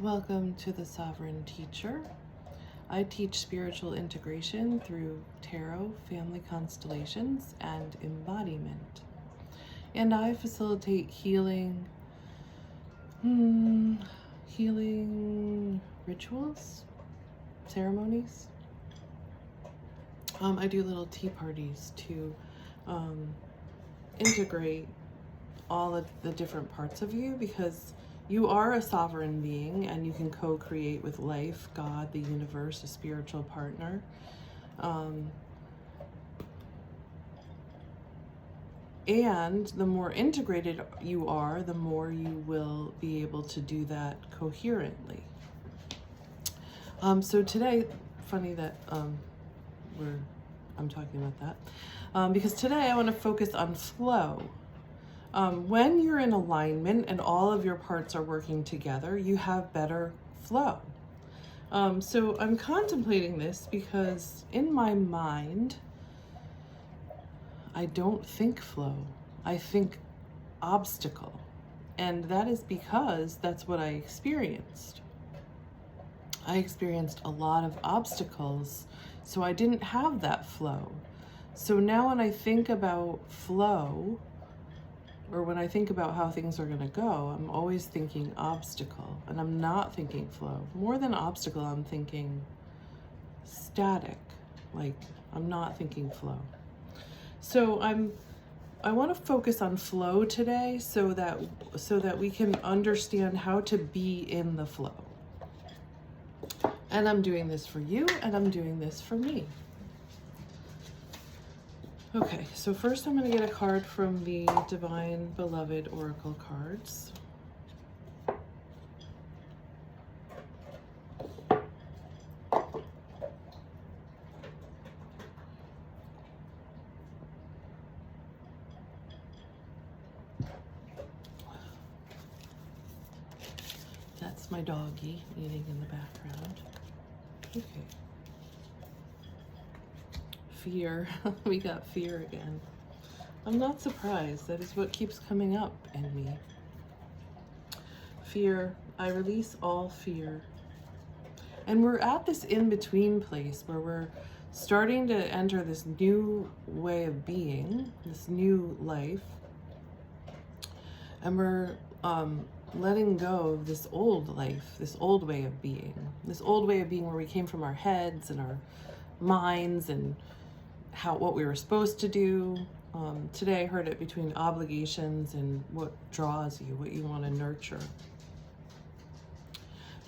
Welcome to the Sovereign Teacher. I teach spiritual integration through tarot, family constellations, and embodiment. And I facilitate healing rituals, ceremonies. I do little tea parties to integrate all of the different parts of you, because you are a sovereign being and you can co-create with life, God, the universe, a spiritual partner. And the more integrated you are, the more you will be able to do that coherently. So today, funny that I'm talking about that, because today I want to focus on flow. When you're in alignment and all of your parts are working together, you have better flow. So I'm contemplating this because in my mind, I don't think flow. I think obstacle. And that is because that's what I experienced. I experienced a lot of obstacles, so I didn't have that flow. So now when I think about flow, or when I think about how things are going to go, I'm always thinking obstacle, and I'm not thinking flow. More than obstacle, I'm thinking static. Like, I'm not thinking flow. So I want to focus on flow today so that we can understand how to be in the flow. And I'm doing this for you, and I'm doing this for me. Okay, so first I'm going to get a card from the Divine Beloved Oracle cards. That's my doggie eating in the background. Okay. Fear. We got fear again. I'm not surprised. That is what keeps coming up in me. Fear. I release all fear. And we're at this in-between place where we're starting to enter this new way of being, this new life. And we're letting go of this old life, this old way of being, where we came from our heads and our minds and what we were supposed to do. Today I heard it between obligations and what draws you, what you want to nurture.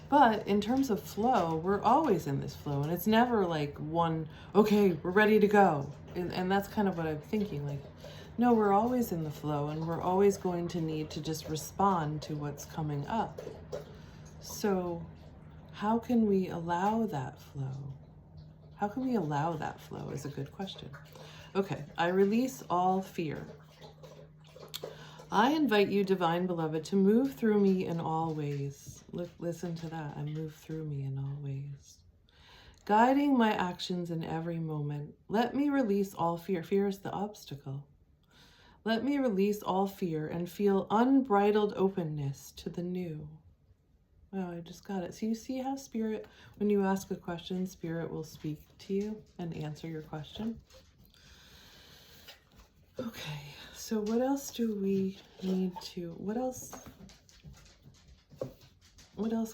But in terms of flow, we're always in this flow, and it's never like one, okay, we're ready to go. And that's kind of what I'm thinking. Like, no, we're always in the flow, and we're always going to need to just respond to what's coming up. So how can we allow that flow? How can we allow that flow is a good question. Okay, I release all fear. I invite you, Divine Beloved, to move through me in all ways. Listen to that. I move through me in all ways, guiding my actions in every moment. Let me release all fear. Fear is the obstacle. Let me release all fear and feel unbridled openness to the new. Wow, I just got it. So you see how Spirit, when you ask a question, Spirit will speak to you and answer your question. Okay, so what else do we need to, what else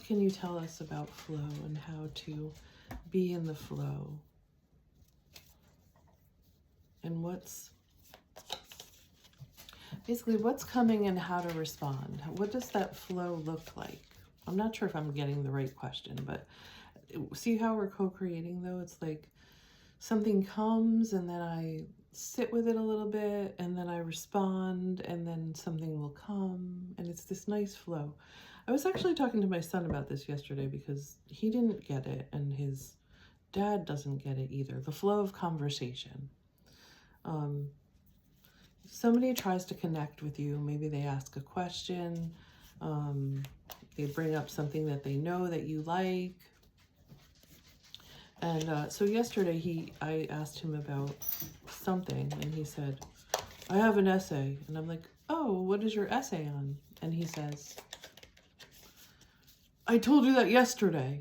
can you tell us about flow and how to be in the flow? And what's coming and how to respond? What does that flow look like? I'm not sure if I'm getting the right question, but see how we're co-creating though? It's like something comes and then I sit with it a little bit and then I respond and then something will come, and it's this nice flow. I was actually talking to my son about this yesterday because he didn't get it and his dad doesn't get it either. The flow of conversation. Somebody tries to connect with you. Maybe they ask a question. They bring up something that they know that you like. And so yesterday I asked him about something and he said, I have an essay. And I'm like, oh, what is your essay on? And he says, I told you that yesterday.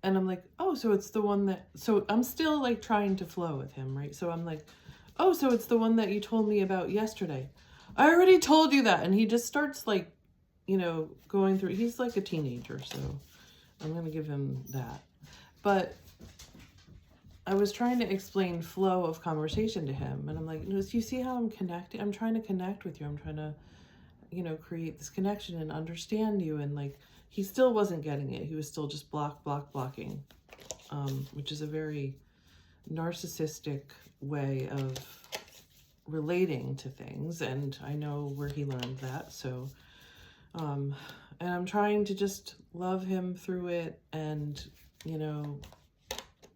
And I'm like, oh, so it's the one that, so I'm still like trying to flow with him, right? So I'm like, oh, so it's the one that you told me about yesterday. I already told you that. And he just starts like, you know, going through, he's like a teenager, so I'm going to give him that. But I was trying to explain flow of conversation to him. And I'm like, no, you see how I'm connecting? I'm trying to connect with you. I'm trying to, you know, create this connection and understand you. And like, he still wasn't getting it. He was still just blocking, which is a very narcissistic way of relating to things. And I know where he learned that. So, and I'm trying to just love him through it. And, you know,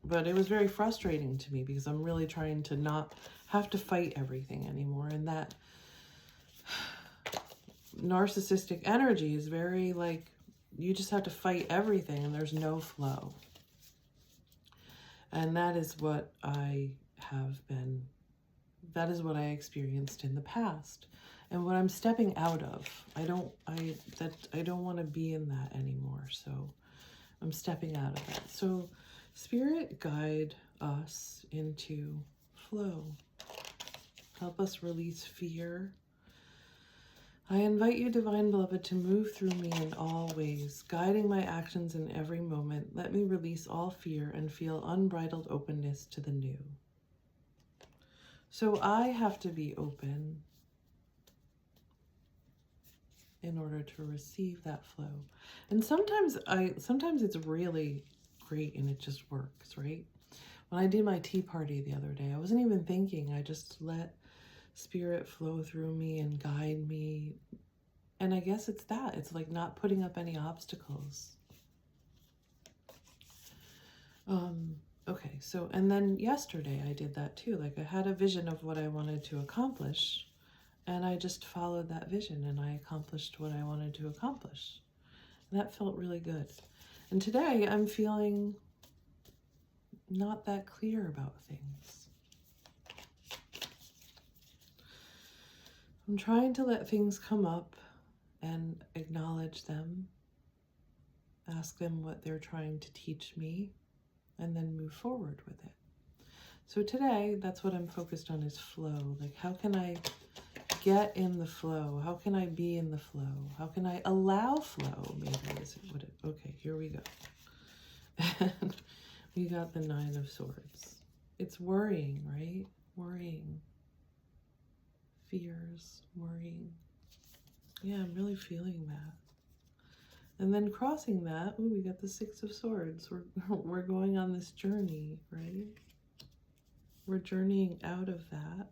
but it was very frustrating to me because I'm really trying to not have to fight everything anymore. And that narcissistic energy is very like, you just have to fight everything and there's no flow. And that is what I have been, that is what I experienced in the past. And what I'm stepping out of, I don't want to be in that anymore. So I'm stepping out of that. So Spirit, guide us into flow. Help us release fear. I invite you, Divine Beloved, to move through me in all ways, guiding my actions in every moment. Let me release all fear and feel unbridled openness to the new. So I have to be open in order to receive that flow. And sometimes it's really great and it just works, right? When I did my tea party the other day, I wasn't even thinking. I just let Spirit flow through me and guide me. And I guess it's that. It's like not putting up any obstacles. Okay, so, and then yesterday I did that too. Like I had a vision of what I wanted to accomplish, and I just followed that vision and I accomplished what I wanted to accomplish. And that felt really good. And today I'm feeling not that clear about things. I'm trying to let things come up and acknowledge them, ask them what they're trying to teach me, and then move forward with it. So today, that's what I'm focused on, is flow. Like, how can I get in the flow? How can I be in the flow? How can I allow flow? Maybe is what it, okay, here we go. And we got the 9 of Swords. It's worrying, right? Worrying. Fears, worrying. Yeah, I'm really feeling that. And then crossing that, ooh, we got the 6 of Swords. We're going on this journey, right? We're journeying out of that.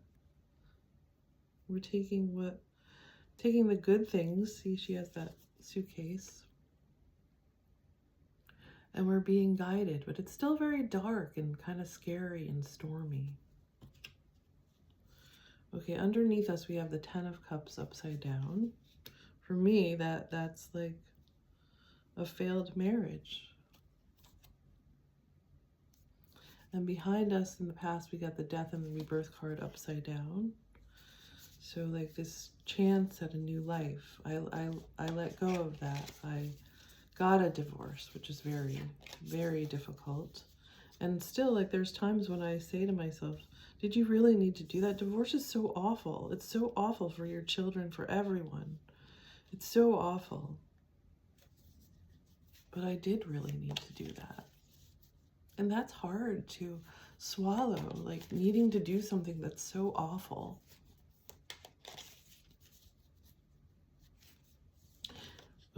We're taking the good things. See, she has that suitcase. And we're being guided, but it's still very dark and kind of scary and stormy. Okay, underneath us we have the 10 of Cups upside down. For me, that's like a failed marriage. And behind us in the past, we got the Death and the Rebirth card upside down. So like this chance at a new life. I let go of that. I got a divorce, which is very, very difficult. And still, like, there's times when I say to myself, did you really need to do that? Divorce is so awful. It's so awful for your children, for everyone. It's so awful. But I did really need to do that. And that's hard to swallow, like needing to do something that's so awful.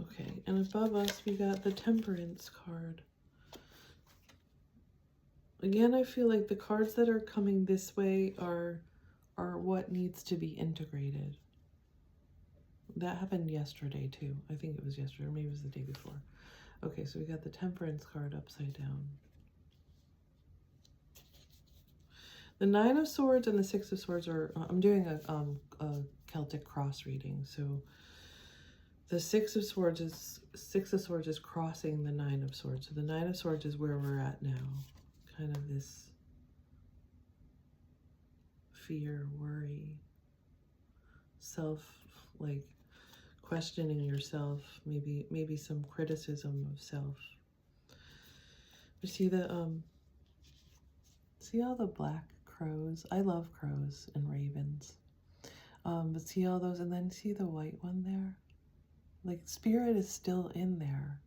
Okay, and above us we got the Temperance card. Again, I feel like the cards that are coming this way are what needs to be integrated. That happened yesterday too. I think it was yesterday, or maybe it was the day before. Okay, so we got the Temperance card upside down. The 9 of Swords and the 6 of Swords are, I'm doing a Celtic cross reading. So the 6 of Swords is crossing the 9 of Swords. So the 9 of Swords is where we're at now. Kind of this fear, worry, self, like questioning yourself, maybe some criticism of self. You see see all the black crows? I love crows and ravens. But see all those, and then see the white one there? Like, spirit is still in there.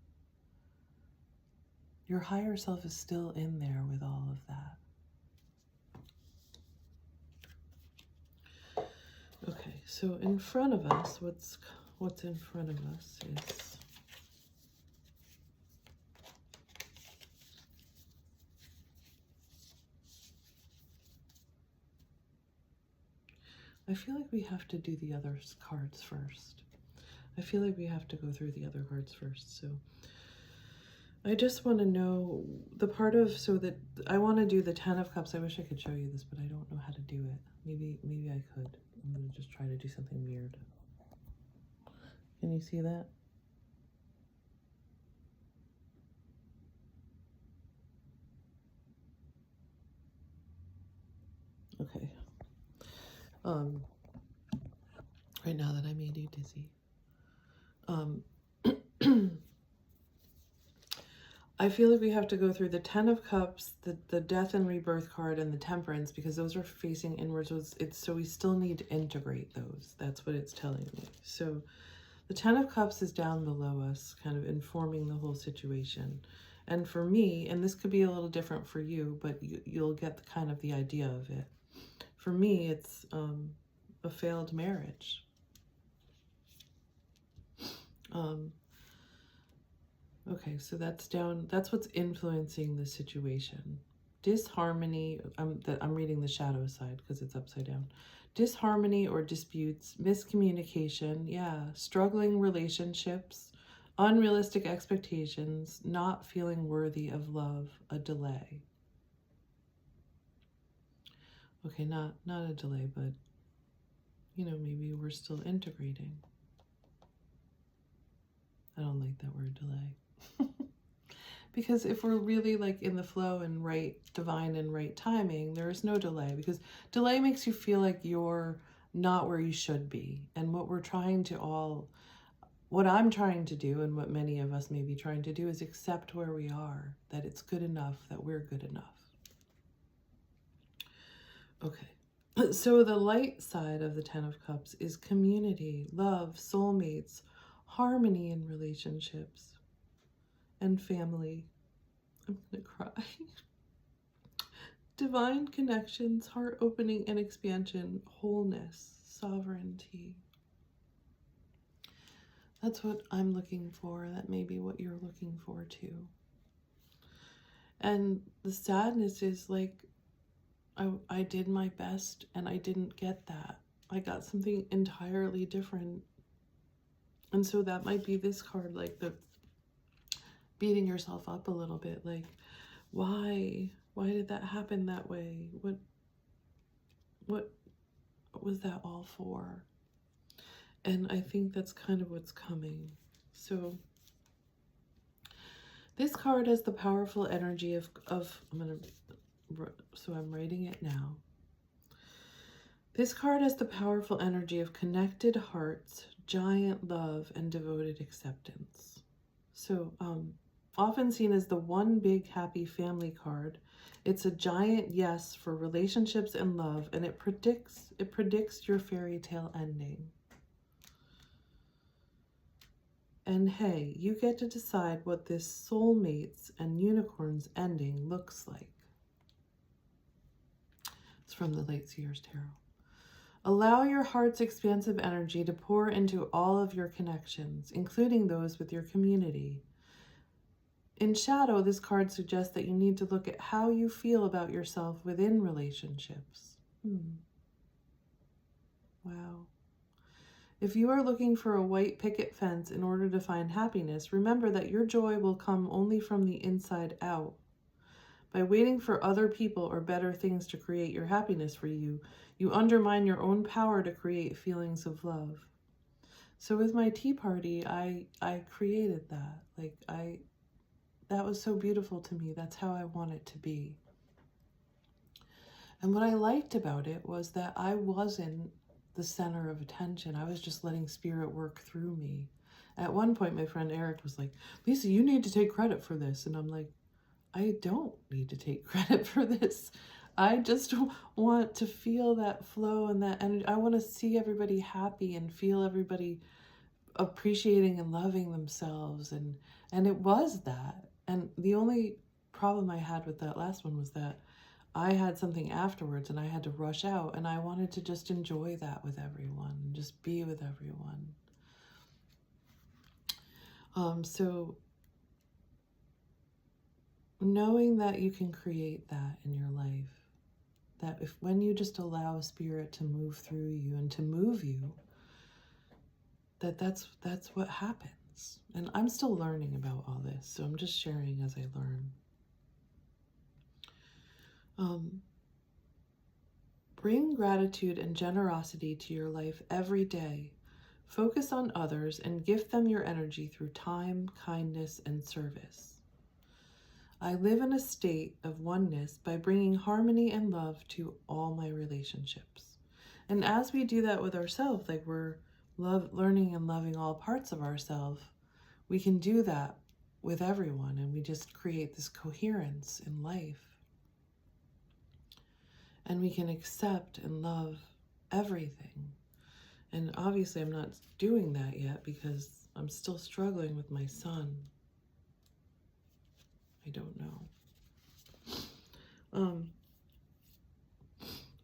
Your higher self is still in there with all of that. Okay, so in front of us, what's in front of us is I feel like we have to do the other cards first. I feel like we have to go through the other cards first. So I just want to know the part of, so that I want to do the 10 of Cups. I wish I could show you this, but I don't know how to do it. Maybe I could. I'm going to just try to do something weird. Can you see that? Okay. Right now that I made you dizzy. I feel like we have to go through the 10 of Cups, the Death and Rebirth card, and the Temperance, because those are facing inwards. So we still need to integrate those. That's what it's telling me. So the 10 of Cups is down below us, kind of informing the whole situation. And for me, and this could be a little different for you, but you'll get the idea of it. For me, it's a failed marriage. Okay, so that's what's influencing the situation. Disharmony, I'm reading the shadow side because it's upside down. Disharmony or disputes, miscommunication, yeah, struggling relationships, unrealistic expectations, not feeling worthy of love, a delay. Okay, not a delay, but, maybe we're still integrating. I don't like that word delay. Because if we're really like in the flow and right, divine and right timing, there is no delay, because delay makes you feel like you're not where you should be. And what I'm trying to do, and what many of us may be trying to do, is accept where we are, that it's good enough, that we're good enough. Okay. So the light side of the 10 of Cups is community, love, soulmates, harmony in relationships, and family. I'm gonna cry. Divine connections, heart opening and expansion, wholeness, sovereignty. That's what I'm looking for. That may be what you're looking for too. And the sadness is like, I did my best and I didn't get that. I got something entirely different. And so that might be this card, like the beating yourself up a little bit, like, why did that happen that way? What was that all for? And I think that's kind of what's coming. So this card has the powerful energy of I'm writing it now. This card has the powerful energy of connected hearts, giant love, and devoted acceptance. So often seen as the one big happy family card, it's a giant yes for relationships and love, and it predicts your fairy tale ending. And hey, you get to decide what this soulmates and unicorns ending looks like. It's from the Late Seers Tarot. Allow your heart's expansive energy to pour into all of your connections, including those with your community. In shadow, this card suggests that you need to look at how you feel about yourself within relationships. Wow. If you are looking for a white picket fence in order to find happiness, remember that your joy will come only from the inside out. By waiting for other people or better things to create your happiness for you, you undermine your own power to create feelings of love. So with my tea party, I created that. That was so beautiful to me. That's how I want it to be. And what I liked about it was that I wasn't the center of attention. I was just letting spirit work through me. At one point, my friend Eric was like, Lisa, you need to take credit for this. And I'm like, I don't need to take credit for this. I just want to feel that flow and that energy. I want to see everybody happy and feel everybody appreciating and loving themselves. And it was that. And the only problem I had with that last one was that I had something afterwards and I had to rush out, and I wanted to just enjoy that with everyone, just be with everyone. So knowing that you can create that in your life, that if when you just allow spirit to move through you and to move you, that's what happens. And I'm still learning about all this, so I'm just sharing as I learn. Bring gratitude and generosity to your life every day. Focus on others and gift them your energy through time, kindness, and service. I live in a state of oneness by bringing harmony and love to all my relationships. And as we do that with ourselves, like we're learning and loving all parts of ourselves, we can do that with everyone, and we just create this coherence in life. And we can accept and love everything. And obviously I'm not doing that yet because I'm still struggling with my son. I don't know.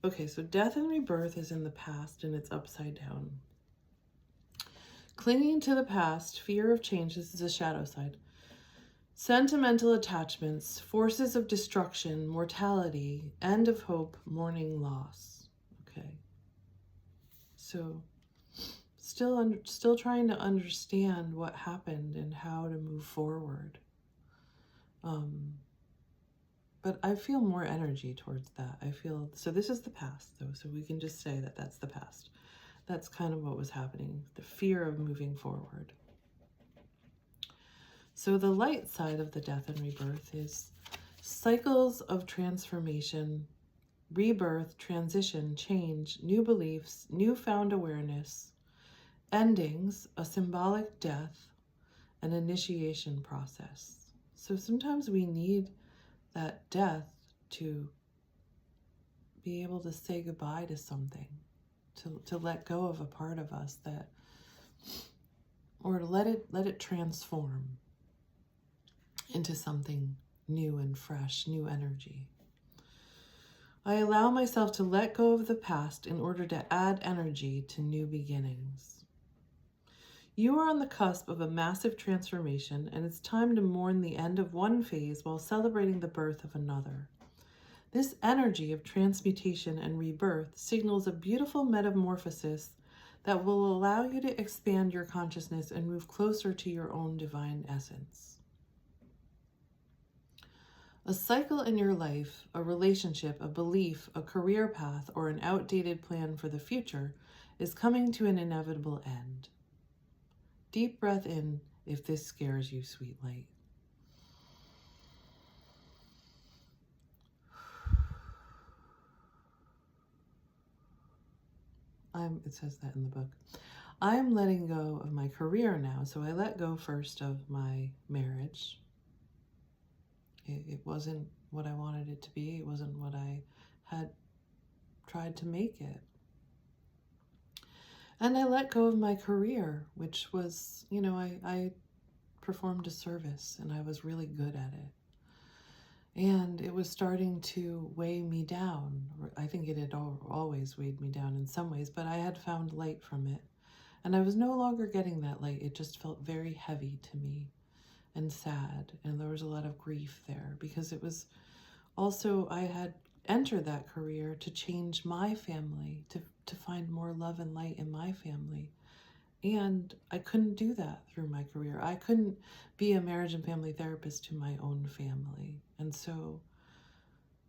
Okay, so death and rebirth is in the past and it's upside down. Clinging to the past, fear of change, this is a shadow side. Sentimental attachments, forces of destruction, mortality, end of hope, mourning loss. Okay. So still trying to understand what happened and how to move forward. But I feel more energy towards that. So this is the past though, so we can just say that that's the past. That's kind of what was happening, the fear of moving forward. So the light side of the death and rebirth is cycles of transformation, rebirth, transition, change, new beliefs, newfound awareness, endings, a symbolic death, an initiation process. So sometimes we need that death to be able to say goodbye to something, to let go of a part of us that, or to let it transform into something new and fresh, new energy. I allow myself to let go of the past in order to add energy to new beginnings. You are on the cusp of a massive transformation, and it's time to mourn the end of one phase while celebrating the birth of another. This energy of transmutation and rebirth signals a beautiful metamorphosis that will allow you to expand your consciousness and move closer to your own divine essence. A cycle in your life, a relationship, a belief, a career path, or an outdated plan for the future is coming to an inevitable end. Deep breath in if this scares you, sweet light. It says that in the book. I'm letting go of my career now. So I let go first of my marriage. It wasn't what I wanted it to be. It wasn't what I had tried to make it. And I let go of my career, which was, I performed a service and I was really good at it. And it was starting to weigh me down. I think it had always weighed me down in some ways, but I had found light from it. And I was no longer getting that light. It just felt very heavy to me and sad. And there was a lot of grief there because it was also, I had entered that career to change my family, to find more love and light in my family. And I couldn't do that through my career. I couldn't be a marriage and family therapist to my own family. And so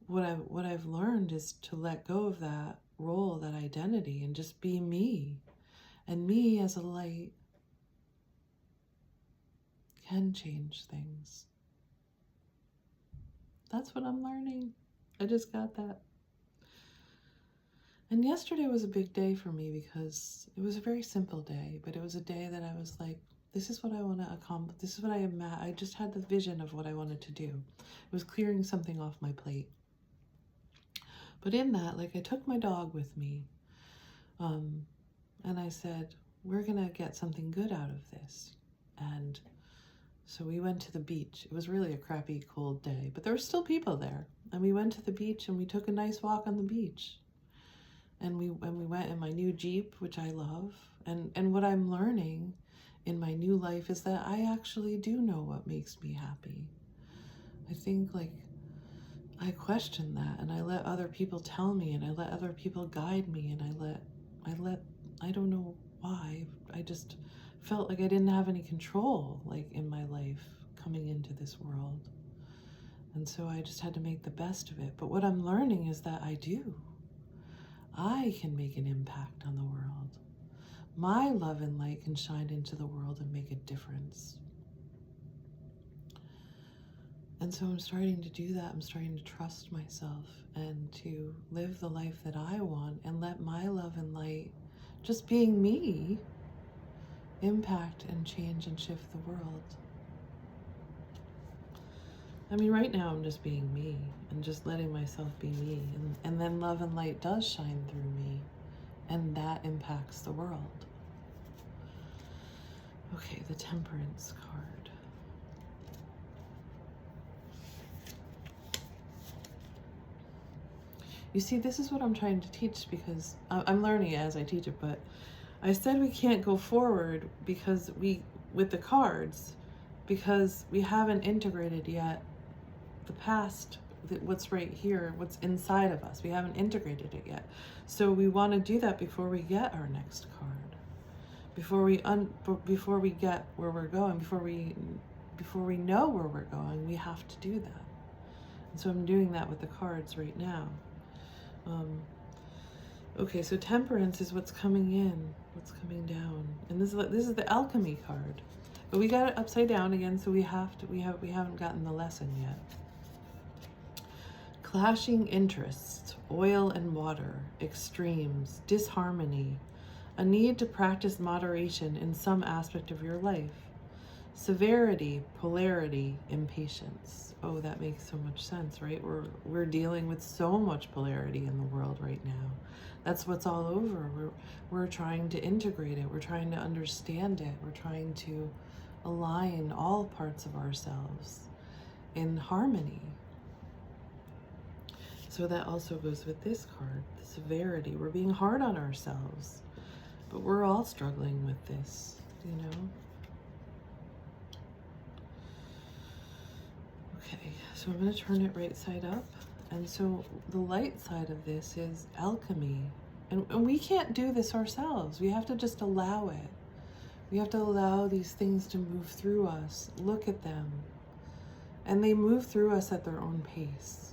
what I've learned is to let go of that role, that identity, and just be me. And me as a light can change things. That's what I'm learning. I just got that. And yesterday was a big day for me because it was a very simple day, but it was a day that I was like, this is what I want to accomplish. This is what I just had the vision of what I wanted to do. It was clearing something off my plate. But in that, like, I took my dog with me, and I said, we're going to get something good out of this. And so we went to the beach. It was really a crappy, cold day, but there were still people there. And we went to the beach and we took a nice walk on the beach. And we went in my new Jeep, which I love. And what I'm learning in my new life is that I actually do know what makes me happy. I think, like, I question that, and I let other people tell me, and I let other people guide me, and I don't know why. I just felt like I didn't have any control, like, in my life coming into this world. And so I just had to make the best of it. But what I'm learning is that I do. I can make an impact on the world. My love and light can shine into the world and make a difference. And so I'm starting to do that. I'm starting to trust myself and to live the life that I want and let my love and light, just being me, impact and change and shift the world. I mean, right now I'm just being me and just letting myself be me. And then love and light does shine through me, and that impacts the world. Okay, the Temperance card. You see, this is what I'm trying to teach, because I'm learning as I teach it, but I said we can't go forward because with the cards, because we haven't integrated yet the past, what's right here, what's inside of us. We haven't integrated it yet. So we want to do that before we get our next card. Before we get where we're going, before we know where we're going, we have to do that. And so I'm doing that with the cards right now. Okay, so Temperance is what's coming in, what's coming down, and this is the Alchemy card, but we got it upside down again, so we haven't gotten the lesson yet. Clashing interests, oil and water, extremes, disharmony, a need to practice moderation in some aspect of your life, severity, polarity, impatience. Oh, that makes so much sense, right? We're dealing with so much polarity in the world right now. That's what's all over. We're trying to integrate it. We're trying to understand it. We're trying to align all parts of ourselves in harmony. So that also goes with this card, the severity. We're being hard on ourselves, but we're all struggling with this, you know? Okay, so I'm going to turn it right side up. And so the light side of this is alchemy. And we can't do this ourselves. We have to just allow it. We have to allow these things to move through us. Look at them. And they move through us at their own pace.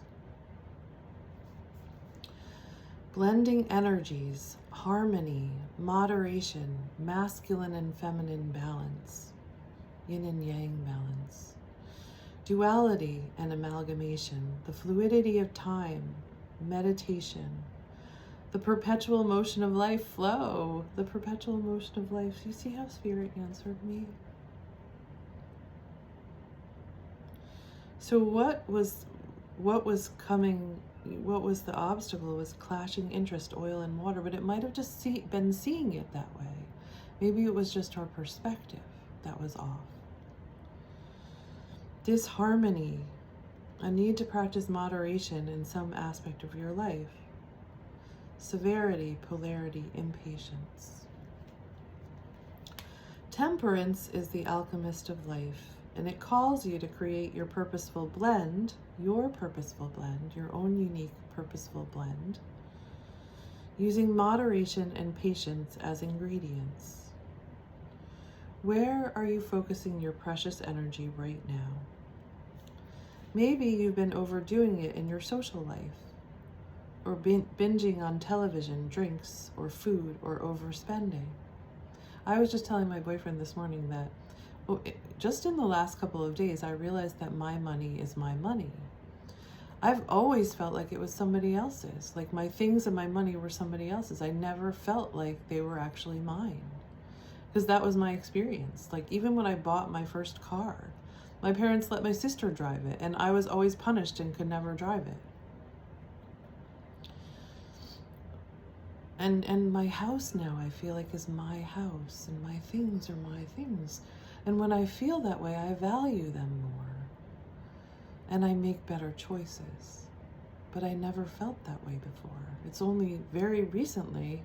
Blending energies, harmony, moderation, masculine and feminine balance, yin and yang balance, duality and amalgamation, the fluidity of time, meditation, the perpetual motion of life flow, the perpetual motion of life. You see how Spirit answered me? So what was the obstacle was clashing interest, oil and water, but it might have just been seeing it that way. Maybe it was just our perspective that was off. Disharmony, a need to practice moderation in some aspect of your life. Severity, polarity, impatience. Temperance is the alchemist of life, and it calls you to create your purposeful blend, your own unique purposeful blend, using moderation and patience as ingredients. Where are you focusing your precious energy right now? Maybe you've been overdoing it in your social life, or binging on television, drinks, or food, or overspending. I was just telling my boyfriend this morning that just in the last couple of days, I realized that my money is my money. I've always felt like it was somebody else's. Like my things and my money were somebody else's. I never felt like they were actually mine. Because that was my experience. Like even when I bought my first car, my parents let my sister drive it, and I was always punished and could never drive it. And my house now, I feel like, is my house, and my things are my things. And when I feel that way, I value them more. And I make better choices. But I never felt that way before. It's only very recently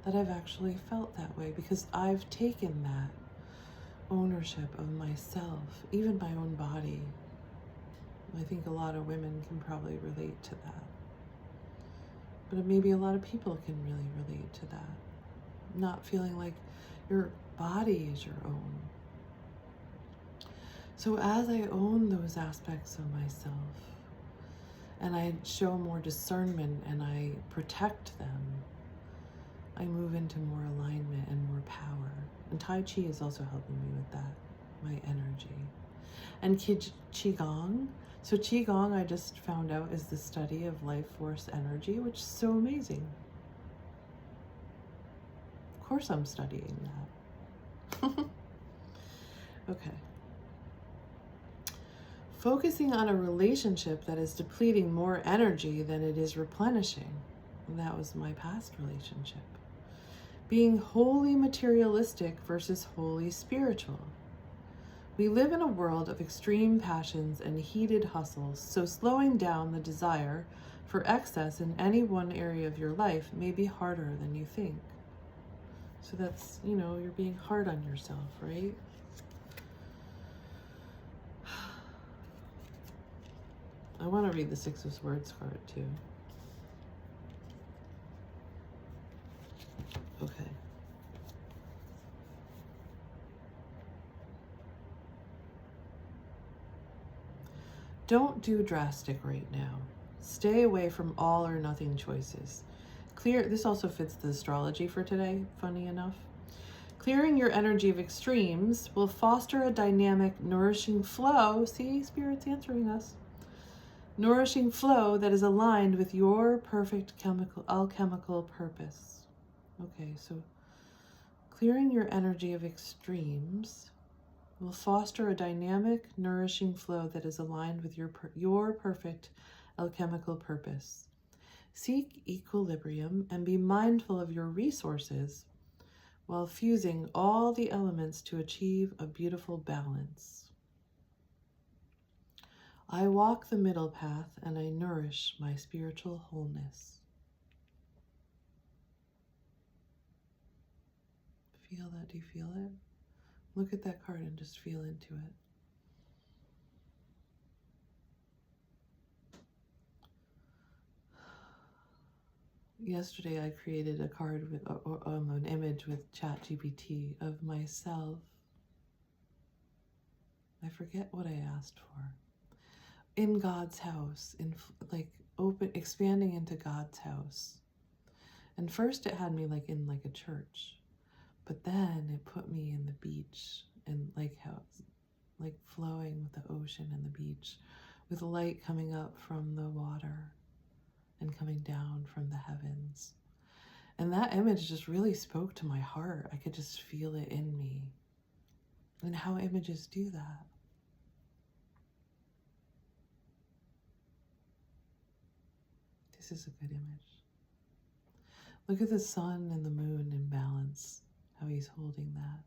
that I've actually felt that way, because I've taken that ownership of myself, even my own body. I think a lot of women can probably relate to that. But maybe a lot of people can really relate to that. Not feeling like your body is your own. So as I own those aspects of myself, and I show more discernment and I protect them, I move into more alignment and more power. And Tai Chi is also helping me with that, my energy. And Qigong. So Qigong, I just found out, is the study of life force energy, which is so amazing. Of course I'm studying that. Okay. Focusing on a relationship that is depleting more energy than it is replenishing. And that was my past relationship. Being wholly materialistic versus wholly spiritual. We live in a world of extreme passions and heated hustles, so slowing down the desire for excess in any one area of your life may be harder than you think. So that's, you're being hard on yourself, right? I want to read the Six of Swords card too. Okay. Don't do drastic right now. Stay away from all or nothing choices. This also fits the astrology for today, funny enough. Clearing your energy of extremes will foster a dynamic, nourishing flow. See, Spirit's answering us. Nourishing flow that is aligned with your perfect alchemical purpose. Okay, so clearing your energy of extremes will foster a dynamic, nourishing flow that is aligned with your perfect alchemical purpose. Seek equilibrium and be mindful of your resources while fusing all the elements to achieve a beautiful balance. I walk the middle path and I nourish my spiritual wholeness. Feel that? Do you feel it? Look at that card and just feel into it. Yesterday I created a card with an image with ChatGPT of myself. I forget what I asked for. In God's house, expanding into God's house. And first it had me in a church, but then it put me in the beach and flowing with the ocean and the beach, with light coming up from the water and coming down from the heavens. And that image just really spoke to my heart. I could just feel it in me. And how images do that. This is a good image. Look at the sun and the moon in balance, how he's holding that.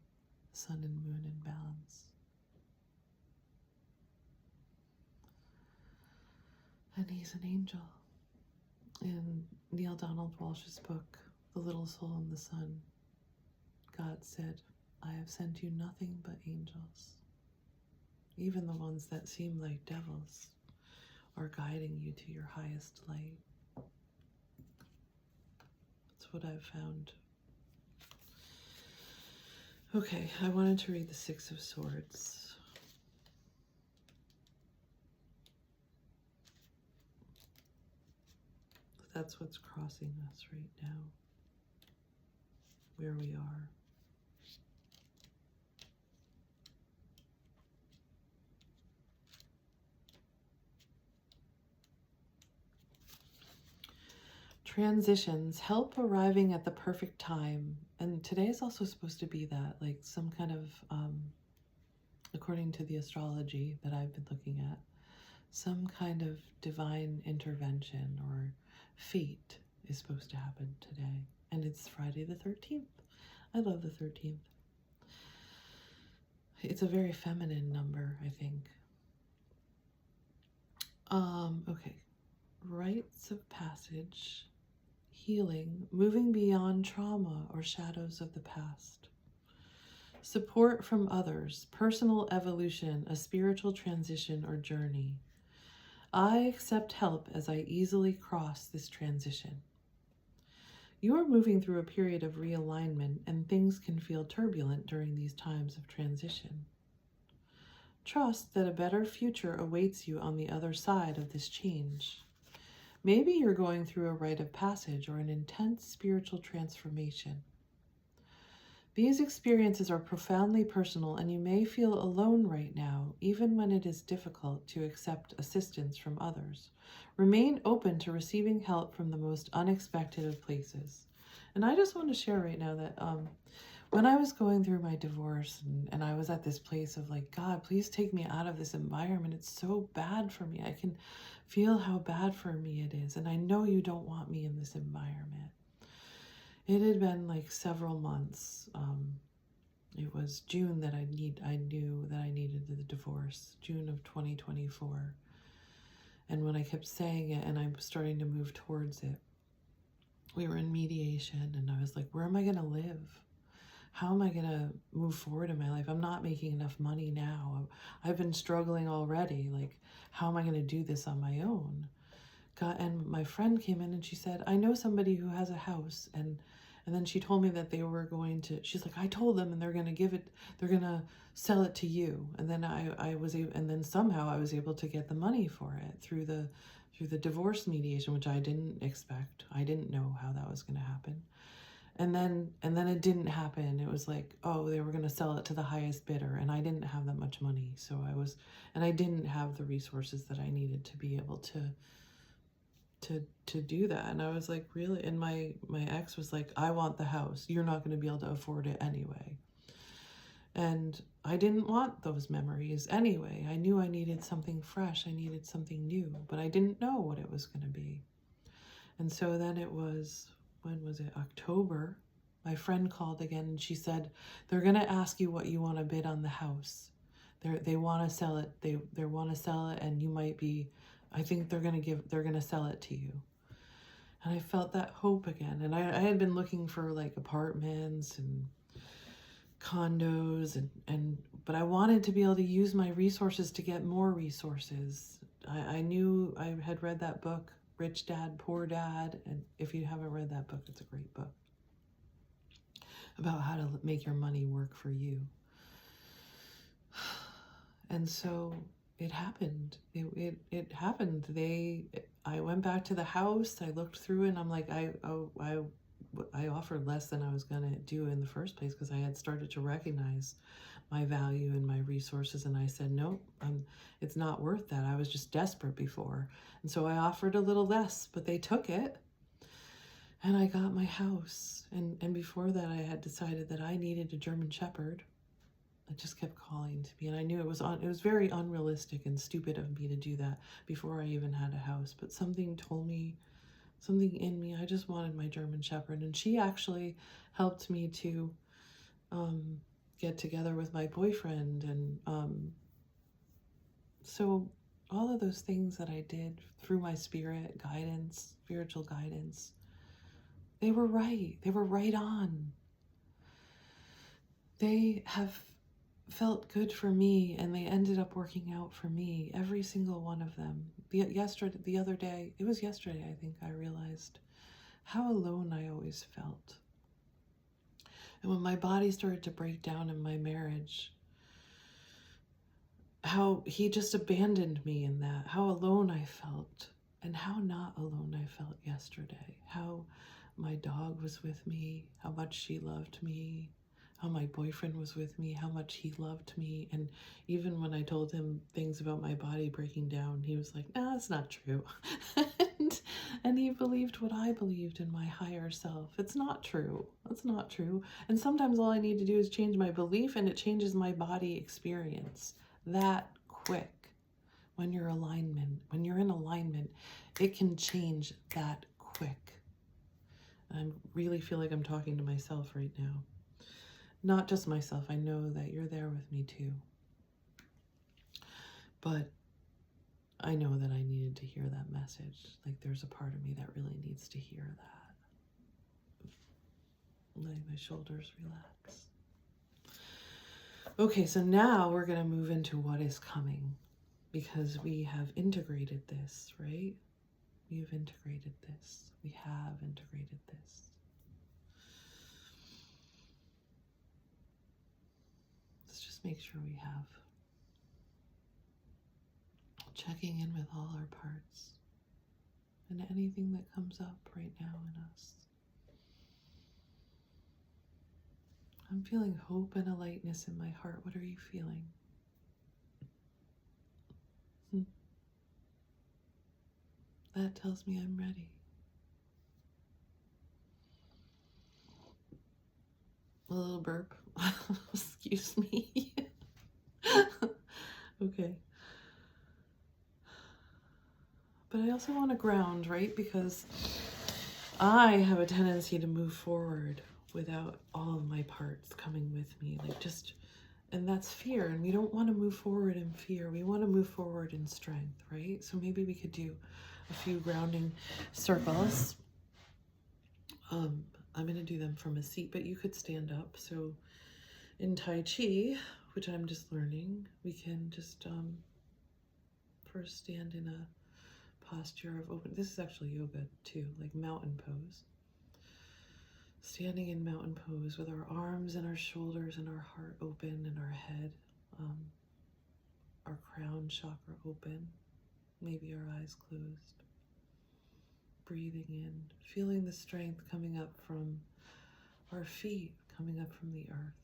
Sun and moon in balance. And he's an angel. In Neil Donald Walsh's book, The Little Soul in the Sun, God said, I have sent you nothing but angels. Even the ones that seem like devils are guiding you to your highest light. That's what I've found. Okay, I wanted to read the Six of Swords. That's what's crossing us right now, where we are. Transitions help arriving at the perfect time. And today is also supposed to be that, like some kind of, according to the astrology that I've been looking at, some kind of divine intervention or fate is supposed to happen today. And it's Friday the 13th. I love the 13th. It's a very feminine number, I think. Okay. Rites of passage, healing, moving beyond trauma or shadows of the past. Support from others, personal evolution, a spiritual transition or journey. I accept help as I easily cross this transition. You are moving through a period of realignment, and things can feel turbulent during these times of transition. Trust that a better future awaits you on the other side of this change. Maybe you're going through a rite of passage or an intense spiritual transformation. These experiences are profoundly personal, and you may feel alone right now, even when it is difficult to accept assistance from others. Remain open to receiving help from the most unexpected of places. And I just want to share right now that when I was going through my divorce and I was at this place of like, God, please take me out of this environment. It's so bad for me. I can feel how bad for me it is. And I know you don't want me in this environment. It had been like several months. It was June that I knew that I needed the divorce, June of 2024. And when I kept saying it and I'm starting to move towards it, we were in mediation and I was like, where am I going to live? How am I going to move forward in my life? I'm not making enough money now. I've been struggling already. Like, how am I going to do this on my own? And my friend came in and she said, I know somebody who has a house. And then she told me that they were going to, she's like, I told them and they're going to sell it to you. And then and then somehow I was able to get the money for it through the divorce mediation, which I didn't expect. I didn't know how that was going to happen. And then it didn't happen. It was like, oh, they were going to sell it to the highest bidder. And I didn't have that much money. I didn't have the resources that I needed to be able to do that. And I was like, really? And my ex was like, I want the house. You're not going to be able to afford it anyway. And I didn't want those memories anyway. I knew I needed something fresh. I needed something new, but I didn't know what it was going to be. And so then it was, when was it? October. My friend called again and she said, they're going to ask you what you want to bid on the house. They want to sell it. They want to sell it, and you might be, I think they're going to sell it to you. And I felt that hope again. And I had been looking for like apartments and condos but I wanted to be able to use my resources to get more resources. I knew I had read that book, Rich Dad, Poor Dad. And if you haven't read that book, it's a great book about how to make your money work for you. And so it happened. It happened. I went back to the house. I looked through it and I'm like, I offered less than I was going to do in the first place because I had started to recognize my value and my resources. And I said, nope, it's not worth that. I was just desperate before. And so I offered a little less, but they took it. And I got my house. And before that, I had decided that I needed a German Shepherd. It just kept calling to me, and I knew it was very unrealistic and stupid of me to do that before I even had a house. But something told me, something in me, I just wanted my German Shepherd, and she actually helped me to get together with my boyfriend, and so all of those things that I did through my spiritual guidance, they were right. They were right on. They have felt good for me, and they ended up working out for me, every single one of them. The other day, it was yesterday, I think, I realized how alone I always felt. And when my body started to break down in my marriage, how he just abandoned me in that, how alone I felt, and how not alone I felt yesterday, how my dog was with me, how much she loved me, how my boyfriend was with me, how much he loved me. And even when I told him things about my body breaking down, he was like, no, that's not true. and he believed what I believed in my higher self. It's not true. It's not true. And sometimes all I need to do is change my belief, and it changes my body experience that quick. When you're in alignment, it can change that quick. I really feel like I'm talking to myself right now. Not just myself. I know that you're there with me too. But I know that I needed to hear that message. Like, there's a part of me that really needs to hear that. Letting my shoulders relax. Okay, so now we're going to move into what is coming, because we have integrated this, right? We've integrated this. We have integrated this. Let's just make sure we have. Checking in with all our parts and anything that comes up right now in us. I'm feeling hope and a lightness in my heart. What are you feeling? That tells me I'm ready. A little burp. Excuse me. Okay. But I also want to ground, right? Because I have a tendency to move forward without all of my parts coming with me. And that's fear. And we don't want to move forward in fear. We want to move forward in strength, right? So maybe we could do a few grounding circles. I'm going to do them from a seat, but you could stand up. So in Tai Chi, which I'm just learning, we can just first stand in a posture of open. This is actually yoga too, like mountain pose. Standing in mountain pose with our arms and our shoulders and our heart open and our head, our crown chakra open, maybe our eyes closed. Breathing in, feeling the strength coming up from our feet, coming up from the earth.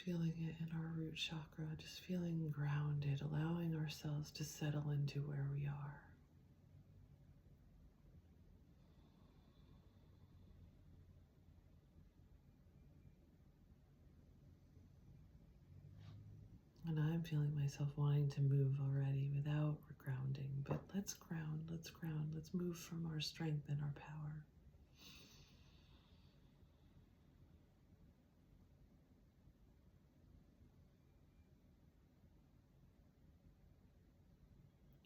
Feeling it in our root chakra, just feeling grounded, allowing ourselves to settle into where we are. And I'm feeling myself wanting to move already without grounding, but let's ground, let's move from our strength and our power.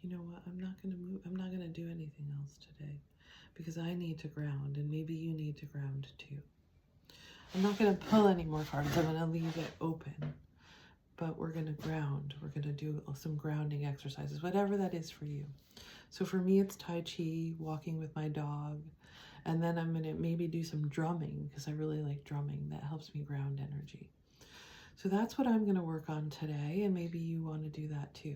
You know what, I'm not going to move, I'm not going to do anything else today because I need to ground, and maybe you need to ground too. I'm not going to pull any more cards, I'm going to leave it open. But we're going to ground. We're going to do some grounding exercises, whatever that is for you. So for me, it's Tai Chi, walking with my dog. And then I'm going to maybe do some drumming because I really like drumming. That helps me ground energy. So that's what I'm going to work on today. And maybe you want to do that too.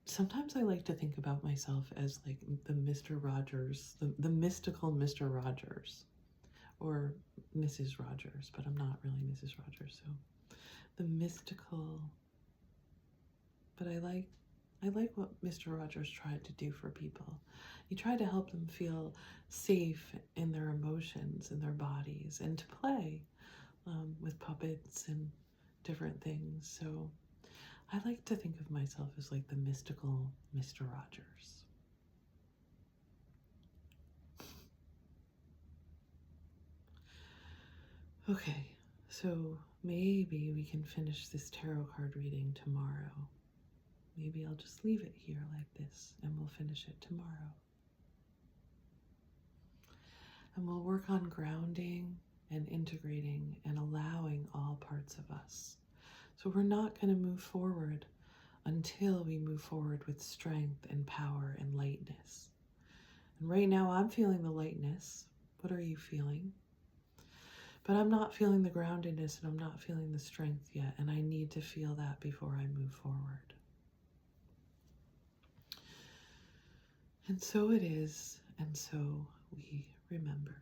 Sometimes I like to think about myself as like the Mr. Rogers, the mystical Mr. Rogers or Mrs. Rogers, but I'm not really Mrs. Rogers. So the mystical, but I like what Mr. Rogers tried to do for people. He tried to help them feel safe in their emotions, in their bodies, and to play with puppets and different things. So I like to think of myself as like the mystical Mr. Rogers. Okay, so maybe we can finish this tarot card reading tomorrow. Maybe I'll just leave it here like this and we'll finish it tomorrow. And we'll work on grounding and integrating and allowing all parts of us. So we're not going to move forward until we move forward with strength and power and lightness. And right now I'm feeling the lightness. What are you feeling? But I'm not feeling the groundedness and I'm not feeling the strength yet. And I need to feel that before I move forward. And so it is. And so we remember.